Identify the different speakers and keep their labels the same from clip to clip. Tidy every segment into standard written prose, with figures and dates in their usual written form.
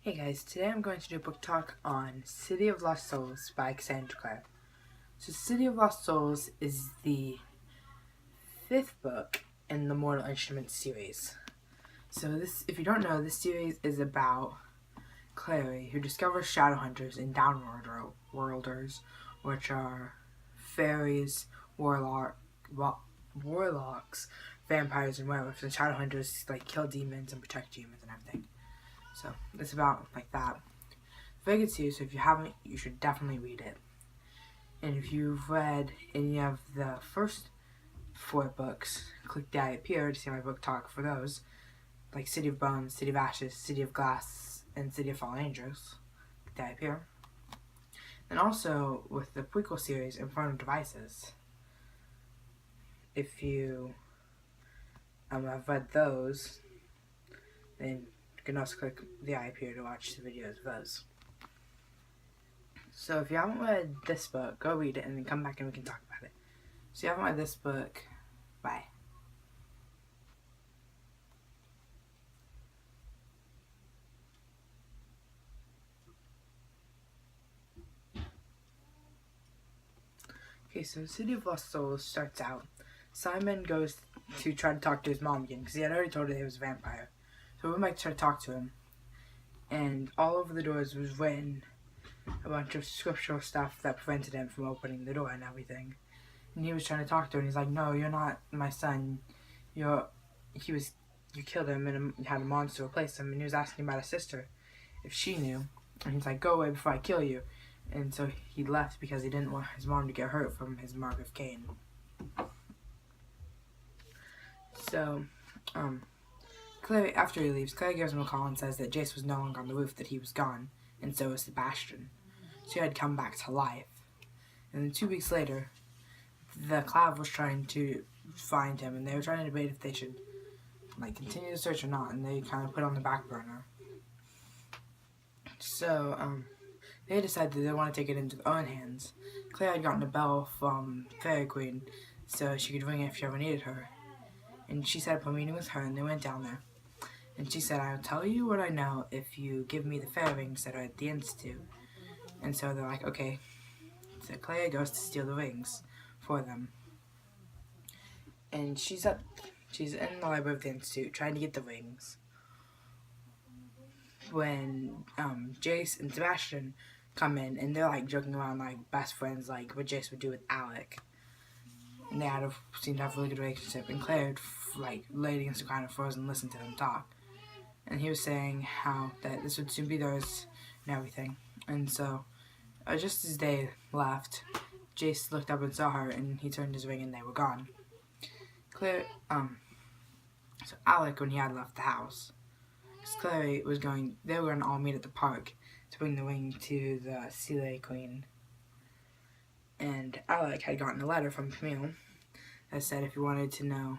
Speaker 1: Hey guys, today I'm going to do a book talk on City of Lost Souls by Cassandra Clare. So City of Lost Souls is the 5th book in the Mortal Instruments series. So this, if you don't know, this series is about Clare, who discovers shadow hunters and downworlders, which are fairies, warlocks, vampires, and werewolves, and shadow hunters like kill demons and protect humans and everything. So it's about like that. Very good series, so if you haven't, you should definitely read it. And if you've read any of the first 4 books, click the eye up here to see my book talk for those, like City of Bones, City of Ashes, City of Glass, and City of Fallen Angels. Click the eye up here. And also with the prequel series, Infernal Devices. If you have read those, then you can also click the eye up here to watch the videos of those. So if you haven't read this book, go read it and then come back and we can talk about it. So if you haven't read this book, bye. Okay, so City of Lost Souls starts out. Simon goes to try to talk to his mom again because he had already told her he was a vampire. So we might try to talk to him. And all over the doors was written a bunch of scriptural stuff that prevented him from opening the door and everything. And he was trying to talk to her and he's like, no, you're not my son. You killed him and you had a monster replace him. And he was asking about his sister, if she knew. And he's like, go away before I kill you. And so he left because he didn't want his mom to get hurt from his mark of Cain. So, Clare, after he leaves, Clare gives him a call and says that Jace was no longer on the roof, that he was gone, and so was Sebastian. So he had come back to life. And then 2 weeks later, the Clav was trying to find him, and they were trying to debate if they should continue the search or not, and they kind of put it on the back burner. So, they decided that they want to take it into their own hands. Clare had gotten a bell from Fairy Queen, so she could ring it if she ever needed her. And she set up a meeting with her, and they went down there. And she said, I'll tell you what I know if you give me the fairy rings that are at the Institute. And so they're like, okay. So Clare goes to steal the rings for them. And she's in the library of the Institute trying to get the rings when Jace and Sebastian come in, and they're joking around like best friends, like what Jace would do with Alec. And they seemed to have a really good relationship. And Clare laid against the ground and froze and listened to them talk. And he was saying how that this would soon be theirs and everything. And so, just as they left, Jace looked up and saw her, and he turned his ring, and they were gone. So Alec, when he had left the house, because Clare was they were going to all meet at the park to bring the ring to the Sea Queen. And Alec had gotten a letter from Camille that said if he wanted to know,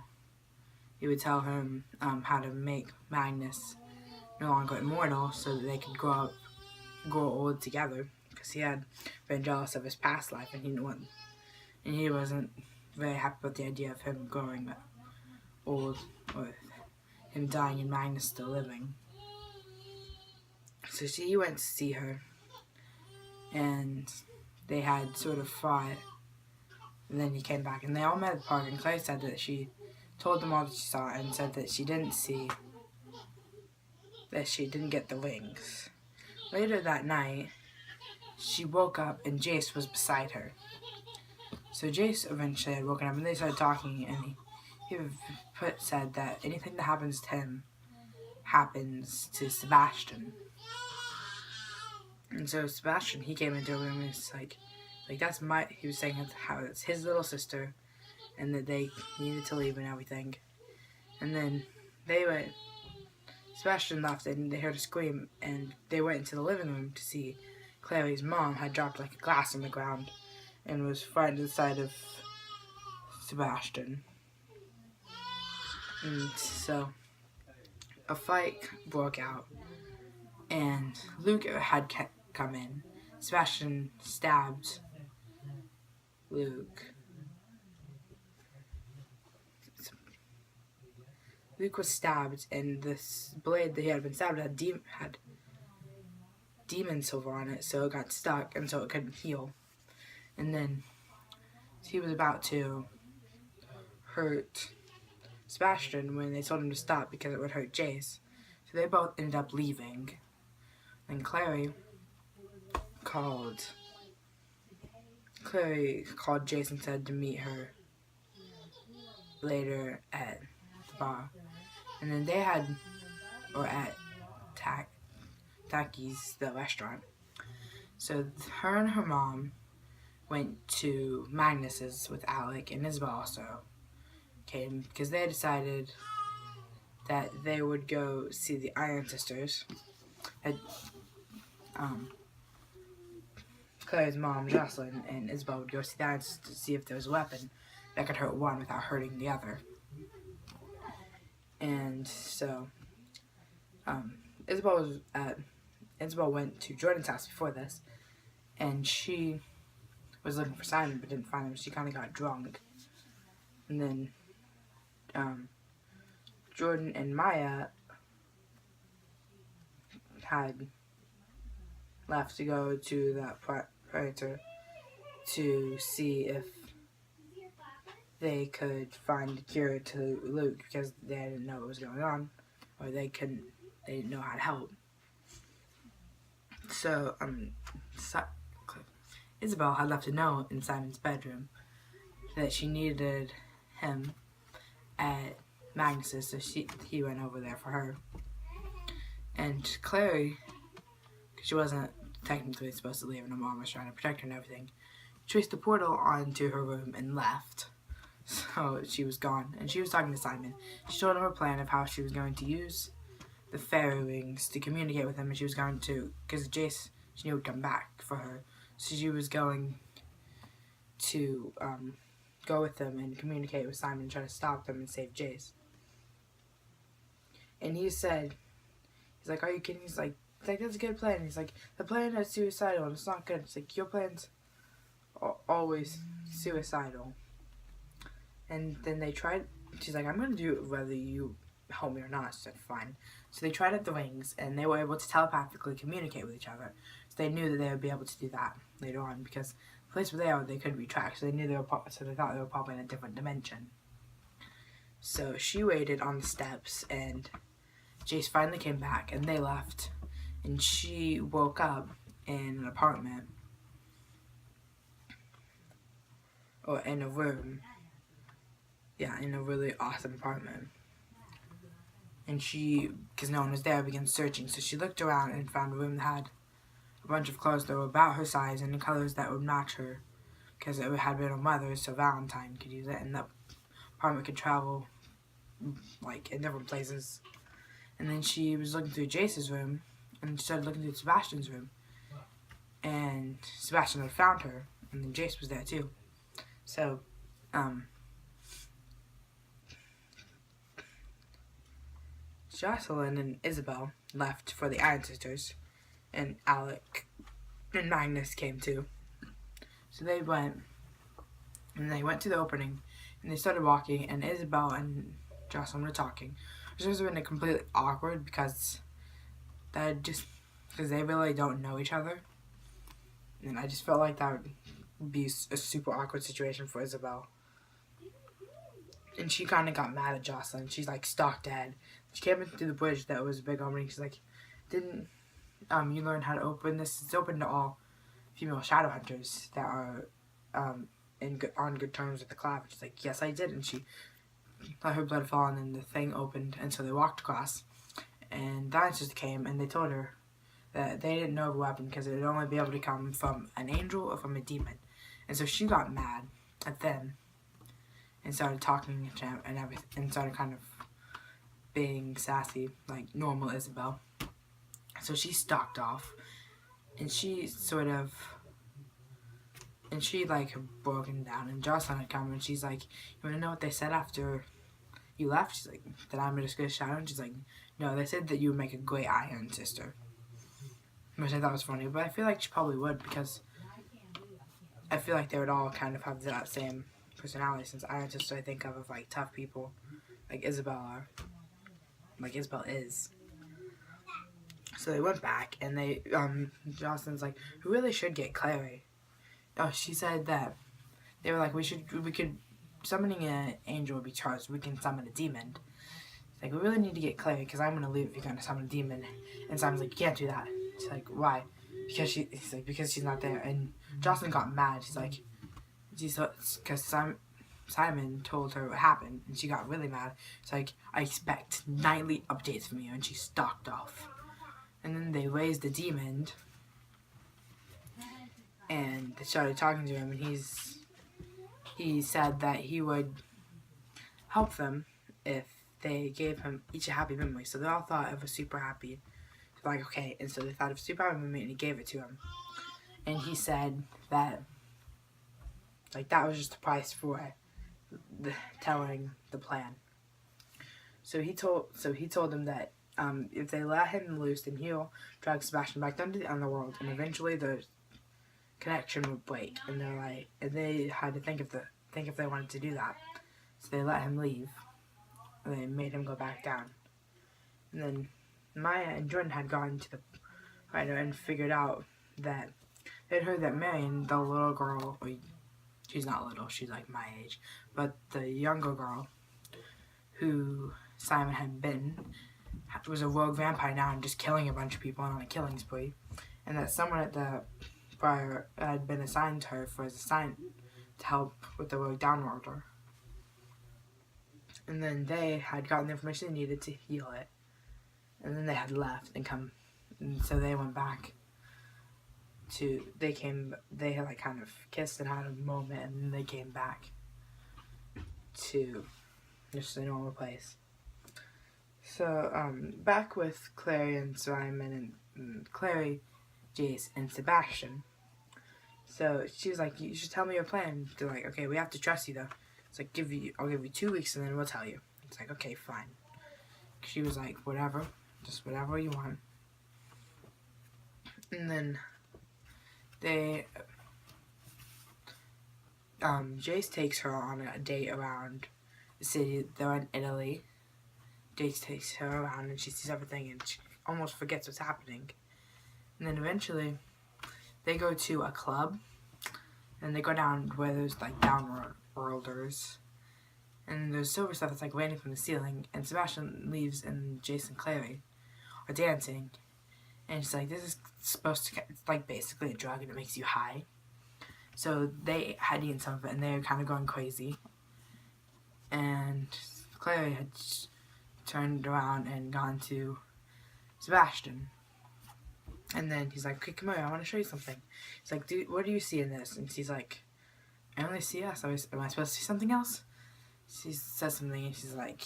Speaker 1: he would tell him how to make Magnus no longer immortal so that they could grow old together, because he had been jealous of his past life and he wasn't very happy with the idea of him growing old or him dying and Magnus still living. So he went to see her, and they had sort of fought, and then he came back, and they all met at the park, and Clare said that she told them all that she saw, and said that she didn't get the rings. Later that night, she woke up, and Jace was beside her. So Jace eventually had woken up, and they started talking, and he said that anything that happens to him happens to Sebastian. And so Sebastian, he came into a room and was he was saying how it's his little sister, and that they needed to leave and everything. And then Sebastian left, and they heard a scream, and they went into the living room to see Clary's mom had dropped a glass on the ground and was right to the side of Sebastian. And so a fight broke out, and Luke had come in. Sebastian stabbed Luke. Luke was stabbed, and this blade that he had been stabbed had demon silver on it, so it got stuck, and so it couldn't heal. And then he was about to hurt Sebastian when they told him to stop because it would hurt Jace. So they both ended up leaving. And Clary called Jace and said to meet her later at the bar. And then they had, or at Takis, the restaurant. So her and her mom went to Magnus's with Alec, and Isabel also came because they decided that they would go see the Iron Sisters. Claire's mom, Jocelyn, and Isabel would go see the Iron Sisters to see if there was a weapon that could hurt one without hurting the other. And so Isabel went to Jordan's house before this, and she was looking for Simon but didn't find him. She kind of got drunk. And then Jordan and Maya had left to go to that predator to see if they could find a cure to Luke because they didn't know what was going on, or they didn't know how to help. So Isabel had left a note in Simon's bedroom that she needed him at Magnus's, so he went over there for her. And Clary, because she wasn't technically supposed to leave and her mom was trying to protect her and everything, traced the portal onto her room and left. So she was gone, and she was talking to Simon. She told him her plan of how she was going to use the fairy rings to communicate with him, and she was going to, because Jace, she knew would come back for her, so she was going to go with them and communicate with Simon and try to stop them and save Jace. And he's like, are you kidding? He's like, that's a good plan. He's like, the plan is suicidal and it's not good. It's like, your plan's always suicidal. And then they tried, she's like, I'm going to do it whether you help me or not. She said, fine. So they tried out the rings, and they were able to telepathically communicate with each other. So they knew that they would be able to do that later on, because the place where they are, they couldn't be tracked. So they thought they were probably in a different dimension. So she waited on the steps, and Jace finally came back, and they left. And she woke up in an apartment, or in a room. Yeah, in a really awesome apartment. And she, because no one was there, began searching. So she looked around and found a room that had a bunch of clothes that were about her size and in colors that would match her, because it had been her mother's, so Valentine could use it, and the apartment could travel, like, in different places. And then she was looking through Jace's room, and she started looking through Sebastian's room. And Sebastian had found her, and then Jace was there too. So, Jocelyn and Isabel left for the Iron Sisters, and Alec and Magnus came too. So they went to the opening, and they started walking, and Isabel and Jocelyn were talking. Which was been completely awkward because they really don't know each other. And I just felt like that would be a super awkward situation for Isabel. And she kind of got mad at Jocelyn. She's like, stock dead. She came in through the bridge that was a big opening. She's like, didn't you learn how to open this? It's open to all female shadow hunters that are on good terms with the Clare. She's like, yes, I did. And she let her blood fall, and then the thing opened, and so they walked across. And the Dancers came, and they told her that they didn't know of a weapon because it would only be able to come from an angel or from a demon. And so she got mad at them and started talking to him and everything, and started kind of being sassy like normal Isabel. So she stalked off, and she like had broken down, and Jocelyn had come, and she's like, you want to know what they said after you left? She's like, that I'm a disgraced shadow? And she's like, no, they said that you would make a great Iron Sister. Which I thought was funny, but I feel like she probably would, because I feel like they would all kind of have that same personality, since Iron Sister I think of like tough people, like Isabel is. So So they went back, and they, Jocelyn's like, we really should get Clary. Oh, she said that they were like, we could, summoning an angel would be charged. We can summon a demon. It's like, we really need to get Clary, because I'm going to leave if you're going to summon a demon. And Simon's like, you can't do that. She's like, why? He's like, because she's not there. And Jocelyn got mad. She's like, because Simon told her what happened, and she got really mad. It's like, I expect nightly updates from you, and she stalked off. And then they raised the demon, and they started talking to him, and he said that he would help them if they gave him each a happy memory. So they all thought of a super happy, like, okay, and so they thought of a super happy memory, and he gave it to him. And he said that, like, that was just the price for telling the plan. So he told them that if they let him loose, then he'll drag Sebastian back down to the underworld, and eventually the connection would break. And they're like, and they had to think if they wanted to do that. So they let him leave, and they made him go back down. And then Maya and Jordan had gone to the writer and figured out that they'd heard that Marion, the little girl, she's not little, she's like my age, but the younger girl who Simon had been was a rogue vampire now and just killing a bunch of people on a killing spree, and that someone at the prior had been assigned to her for his assignment to help with the rogue downworlder. And then they had gotten the information they needed to heal it, and then they had left and come, and so they went back to, they had like kind of kissed and had a moment, and then they came back to just a normal place. So, back with Clary and Simon, and Clary, Jace, and Sebastian. So she was like, you should tell me your plan. They're like, okay, we have to trust you though. It's like, I'll give you 2 weeks and then we'll tell you. It's like, okay, fine. She was like, whatever, just whatever you want. And then Jace takes her on a date around the city. They're in Italy. Jace takes her around and she sees everything and she almost forgets what's happening. And then eventually they go to a club and they go down where there's like downworlders. And there's silver stuff that's like raining from the ceiling, and Sebastian leaves and Jace and Clary are dancing. And she's like, this is supposed to, it's like basically a drug and it makes you high. So they had eaten some of it and they were kind of going crazy. And Clary had turned around and gone to Sebastian. And then he's like, okay, come here, I want to show you something. He's like, dude, what do you see in this? And she's like, I only see us. Am I supposed to see something else? She says something and she's like,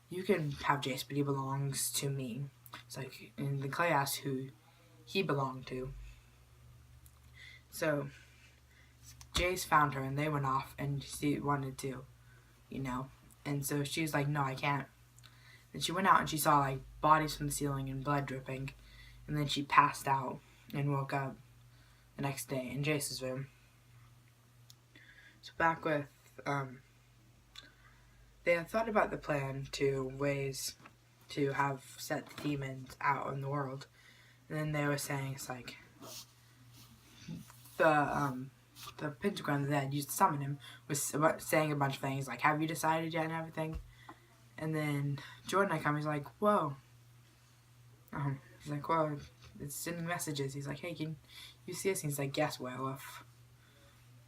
Speaker 1: you can have Jace, but he belongs to me. It's like, and then Clay asked who he belonged to. So Jace found her and they went off and she wanted to, and so she was like, no, I can't. And she went out and she saw like bodies from the ceiling and blood dripping, and then she passed out and woke up the next day in Jace's room. So back with, they had thought about the plan to ways to have set the demons out in the world. And then they were saying, it's like, the pentagram that they had used to summon him was saying a bunch of things, like, have you decided yet and everything? And then Jordan had come, he's like, whoa. He's like, whoa, it's sending messages. He's like, hey, can you see us? And he's like, yes, werewolf.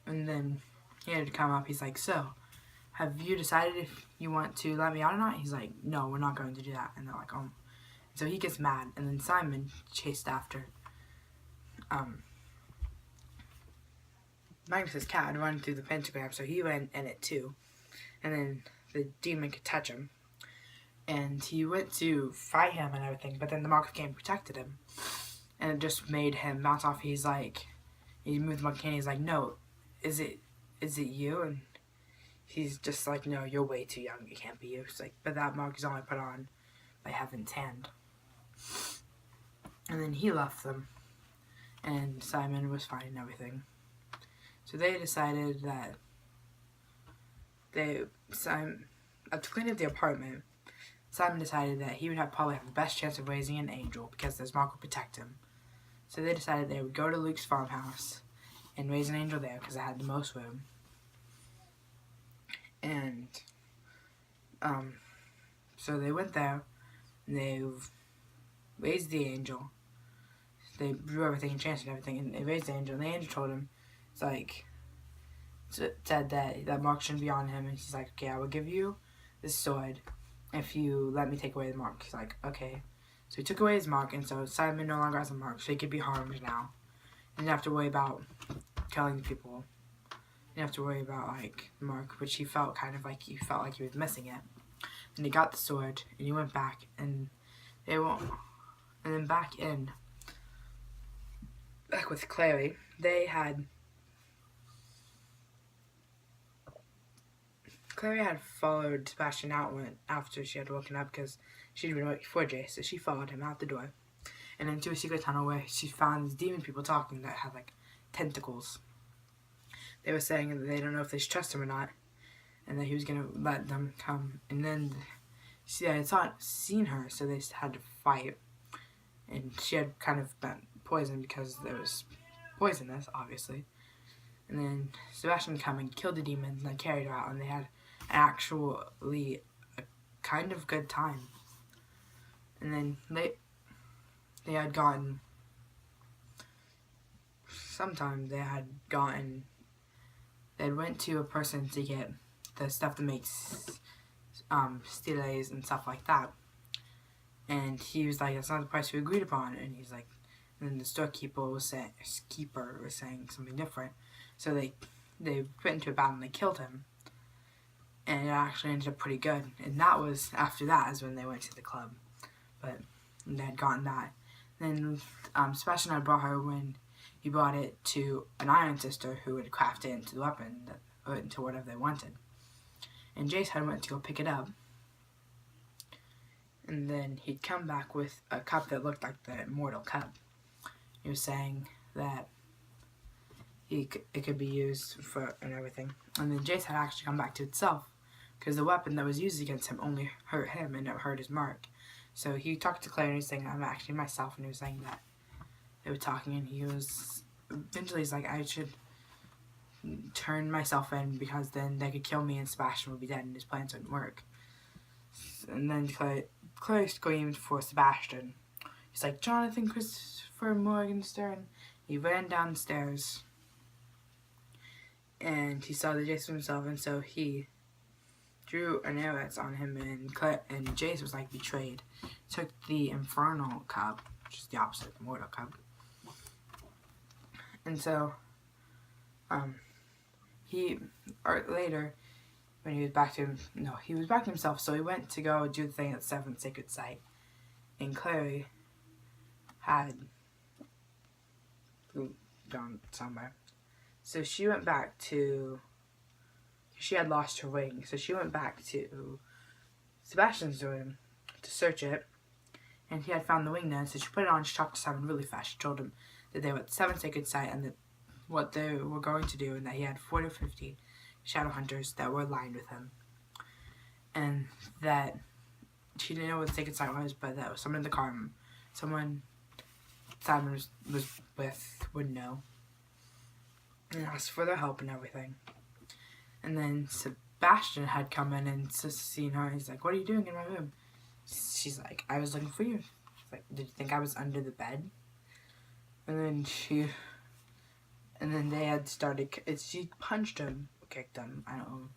Speaker 1: And then he had to come up, he's like, so, have you decided if you want to let me out or not? He's like, no, we're not going to do that. And they're like, oh. So he gets mad, and then Simon chased after Magnus's cat and run through the pentagram, so he went in it too. And then the demon could touch him. And he went to fight him and everything, but then the Mark of Cain protected him. And it just made him bounce off. He's like, he moved the Mark of Cain, he's like, no, is it you? And he's just like, no, you're way too young, it can't be you. It's like, but that mark is only put on by Heaven's hand. And then he left them, and Simon was fine and everything. So they decided that after cleaning up the apartment, Simon decided that he would probably have the best chance of raising an angel because his Mark would protect him. So they decided they would go to Luke's farmhouse and raise an angel there because it had the most room. And so they went there and they raised the angel. They drew everything and chanted everything, and they raised the angel. And the angel told him, said that mark shouldn't be on him. And he's like, okay, I will give you this sword if you let me take away the mark. He's like, okay. So he took away his mark, and so Simon no longer has a mark, so he could be harmed now. He didn't have to worry about killing people. He didn't have to worry about the mark, which he felt he was missing it. And he got the sword, and he went back, and then back with Clare, Clary had followed Sebastian out after she had woken up because she'd been awake before Jace, so she followed him out the door and into a secret tunnel where she found these demon people talking that had tentacles. They were saying that they don't know if they should trust him or not, and that he was gonna let them come. And then they had seen her, so they had to fight. And she had kind of been poisoned because there was poisonous, obviously. And then Sebastian came and killed the demons and then carried her out, and they had actually a kind of good time. And then they had went to a person to get the stuff that makes steles and stuff like that. And he was like, that's not the price we agreed upon. And he's like, and then the storekeeper was saying something different. So they went into a battle and they killed him. And it actually ended up pretty good. And after that is when they went to the club. But they had gotten that. Then Sebastian had brought her when he brought it to an Iron Sister who would craft it into the weapon, or into whatever they wanted. And Jace had went to go pick it up. And then he'd come back with a cup that looked like the immortal cup. He was saying that it could be used for and everything. And then Jace had actually come back to itself because the weapon that was used against him only hurt him and it hurt his mark. So he talked to Claire and he was saying, I'm actually myself. And he was saying that they were talking, and eventually he's like, I should turn myself in because then they could kill me and Sebastian would be dead and his plans wouldn't work. And then Claire screamed for Sebastian. He's like, Jonathan Christopher Morgenstern. He ran downstairs and he saw the Jace himself, and so he drew an arrow on him, and Jace was betrayed. Took the Infernal Cup, which is the opposite of the Mortal Cup. And so, later, when he was back to himself, so he went to go do the thing at the 7th Sacred Site, and Clare had gone somewhere. So she went back to, she had lost her ring, so she went back to Sebastian's room to search it, and he had found the ring there, so she put it on. She talked to Simon really fast. She told him that they were at the 7th Sacred Site and that what they were going to do, and that he had 40 or 50 shadow hunters that were aligned with him, and that she didn't know what the Sacred Site was, but that was someone in the car, someone Simon was with would know, and asked for their help and everything. And then Sebastian had come in and seen her. He's like, what are you doing in my room? She's like, I was looking for you. She's like, did you think I was under the bed? And then they had started, she punched him, kicked him, I don't know.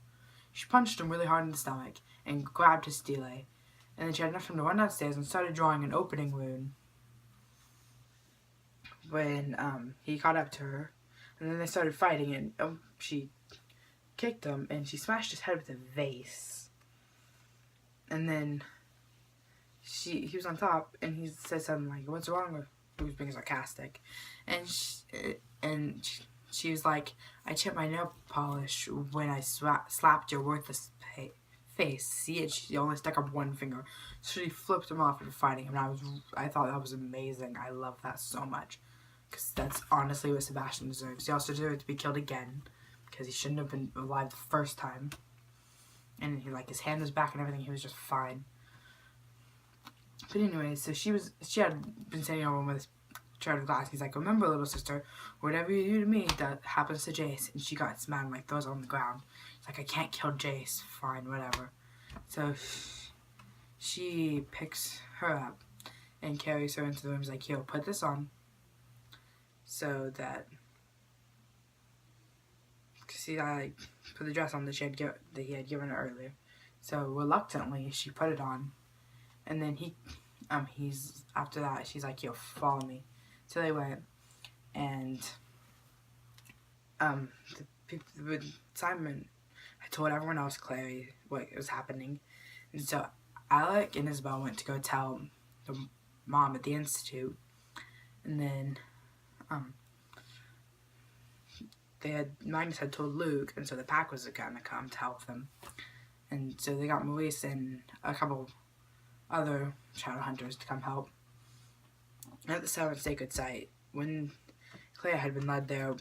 Speaker 1: She punched him really hard in the stomach and grabbed his stele. And then she had enough time to run downstairs and started drawing an opening wound when he caught up to her. And then they started fighting, and she kicked him and she smashed his head with a vase. And then he was on top, and he said something like, what's wrong with, he was being sarcastic. And she was like, I chipped my nail polish when I slapped your worthless face. See it? She only stuck up one finger. So she flipped him off and fighting him. And I thought that was amazing. I love that so much. Because that's honestly what Sebastian deserves. He also deserved to be killed again. Because he shouldn't have been alive the first time. And his hand was back and everything. He was just fine. But anyway, so she had been sitting over with this shard of glass. He's like, remember, little sister, whatever you do to me, that happens to Jace. And she got mad and like throws it on the ground. It's like, I can't kill Jace. Fine, whatever. So she picks her up and carries her into the room. He's like, yo, put this on. So that, because he like put the dress on that he had given her earlier. So reluctantly, she put it on. And then he's after that, she's like, yo, follow me. So they went, and Simon had told everyone else, Clare, what was happening. And so Alec and Isabel went to go tell the mom at the institute. And then Magnus had told Luke, and so the pack was gonna come to help them. And so they got Maurice and a couple other shadow hunters to come help. At the seventh sacred site, when Clare had been led there,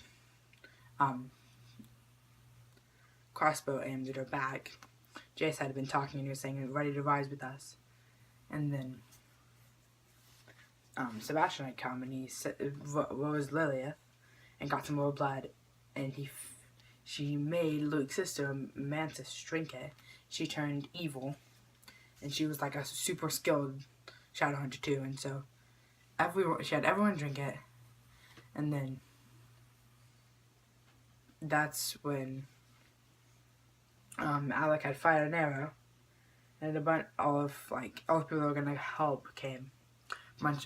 Speaker 1: crossbow aimed at her back, Jace had been talking and he was saying, ready to rise with us. And then Sebastian had come and he rose Lilith and got some more blood, and she made Luke's sister Mantis drink it. She turned evil, and she was like a super skilled shadow hunter too, and so she had everyone drink it. And then that's when Alec had fired an arrow, and all the people that were gonna help came.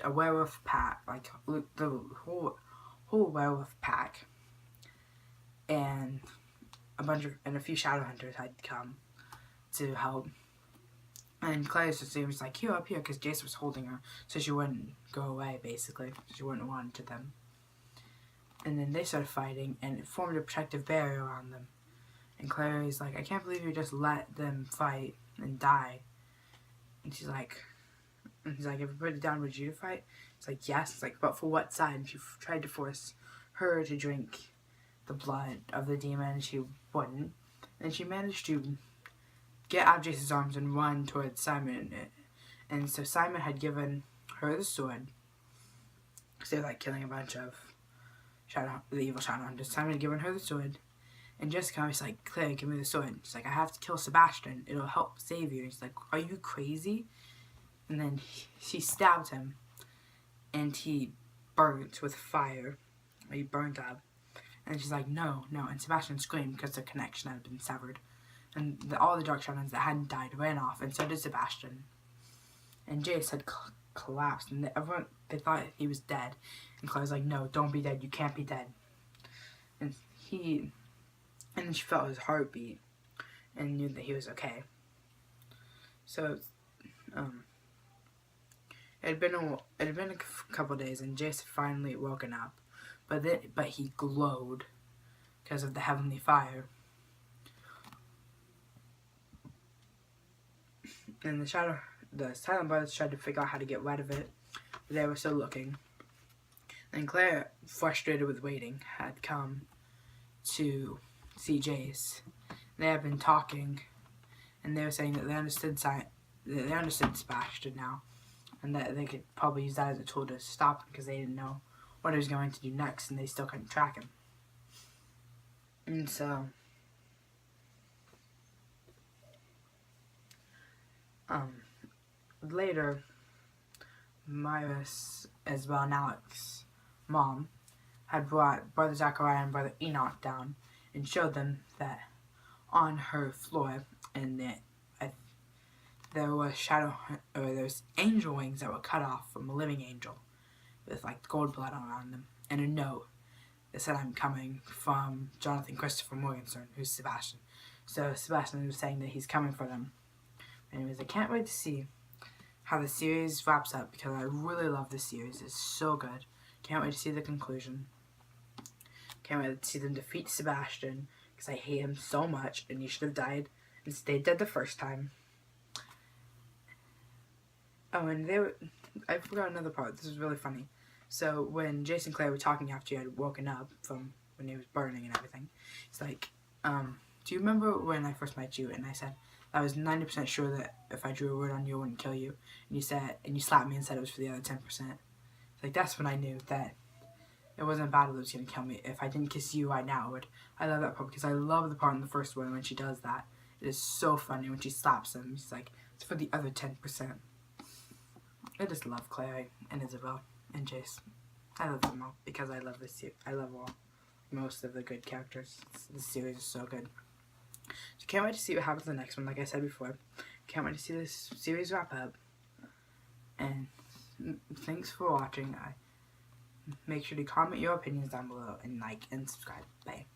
Speaker 1: A werewolf pack, like the whole werewolf pack, and a few shadow hunters had come to help. And Claire was like, here, up here, because Jace was holding her, so she wouldn't go away, basically. She wouldn't run to them. And then they started fighting, and it formed a protective barrier around them. And Claire is like, I can't believe you just let them fight and die. And he's like, if you put it down, would you fight? It's like, yes. It's like, but for what side? And she tried to force her to drink the blood of the demon, and she wouldn't. And she managed to get out of Jace's arms and run towards Simon. And so Simon had given her the sword. So they're like killing a bunch of the evil shadow hunters. Simon had given her the sword. And Jessica was like, Claire, give me the sword. She's like, I have to kill Sebastian. It'll help save you. And she's like, are you crazy? And then she stabbed him. And he burnt with fire. He burnt up. And she's like, no. And Sebastian screamed because the connection had been severed. And all the dark shadows that hadn't died ran off, and so did Sebastian. And Jace had collapsed, and they thought he was dead. And Claire's like, no, don't be dead, you can't be dead. And then she felt his heartbeat, and knew that he was okay. So, it had been a couple days, and Jace had finally woken up, but he glowed because of the heavenly fire. And the Silent Brothers tried to figure out how to get rid of it, but they were still looking. And Claire, frustrated with waiting, had come to see Jace. They had been talking, and they were saying that they understood Sebastian now, and that they could probably use that as a tool to stop him because they didn't know what he was going to do next, and they still couldn't track him. And so later, Myris, as well, and Alec's mom had brought Brother Zachariah and Brother Enoch down and showed them that on her floor, and that there was angel wings that were cut off from a living angel with like gold blood around them, and a note that said, I'm coming, from Jonathan Christopher Morgenstern, who's Sebastian. So Sebastian was saying that he's coming for them. Anyways, I can't wait to see how the series wraps up because I really love this series. It's so good. Can't wait to see the conclusion. Can't wait to see them defeat Sebastian because I hate him so much and he should have died and stayed dead the first time. Oh, and I forgot another part. This is really funny. So when Jace and Claire were talking after he had woken up from when he was burning and everything, it's like, do you remember when I first met you and I said I was 90% sure that if I drew a word on you, it wouldn't kill you. And you slapped me and said it was for the other 10%. Like, that's when I knew that it wasn't a battle that was going to kill me. If I didn't kiss you, I now would. I love that part because I love the part in the first one when she does that. It is so funny when she slaps him. He's like, it's for the other 10%. I just love Clare and Isabel and Jace. I love them all because I love this series. I love most of the good characters. This series is so good. So can't wait to see what happens in the next one. Like I said before, can't wait to see this series wrap up. And thanks for watching. Make sure to comment your opinions down below and like and subscribe. Bye.